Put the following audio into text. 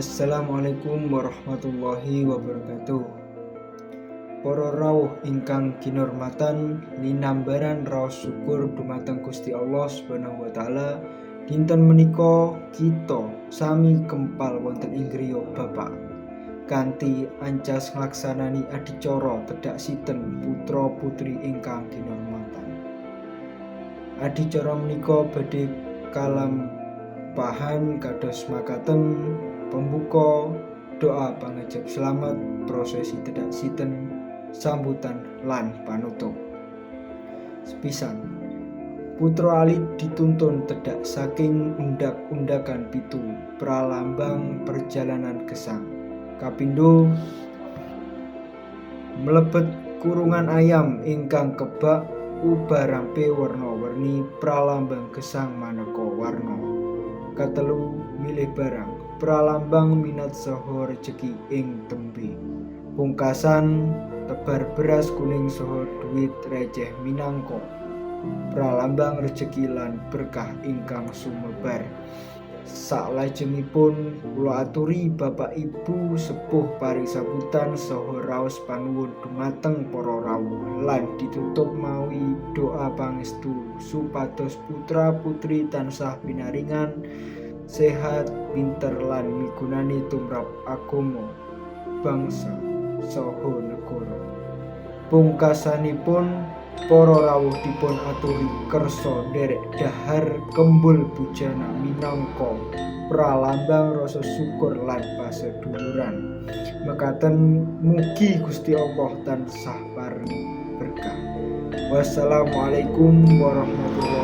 Assalamualaikum warahmatullahi wabarakatuh. Para rawuh ingkang kinurmatan, linambaran raos syukur dumateng Gusti Allah Subhanahu wa taala, dinten menika kita sami kempal wonten ing griya Bapak kanthi ancas nglaksanani adicara tedhak sinten putra putri ingkang kinurmatan. Adicara menika badhe kalampahan kados makaten pembuka, doa pangajab selamat, prosesi tedhak sinten, sambutan lan panutup. Sepisan Putra alit dituntun tedhak saking undak-undakan pitu pralambang perjalanan gesang. Kapindo mlebet kurungan ayam ingkang kebak ubarampe warna-warni pralambang gesang maneka warna. Katelu milih barang pralambang minat saha rejeki ing tembe. Pungkasan tebar beras kuning saha duit receh minangka pralambang rejeki lan berkah ingkang sumebar. Saklajengipun kula aturi Bapak Ibu sepuh paring sambutan saha raos panuwun dumateng para rawuh lan ditutup mawi doa pangestu supados putra putri tansah pinaringan sehat, pinter lan migunani tumrap agama, bangsa saha negara. Pungkasanipun para rawuh dipun aturi kersa nderek dhahar kembul bujana minangka pralambang rasa syukur lan paseduluran. Mekaten mugi Gusti Allah tansah paring berkah. Wassalamualaikum warahmatullahi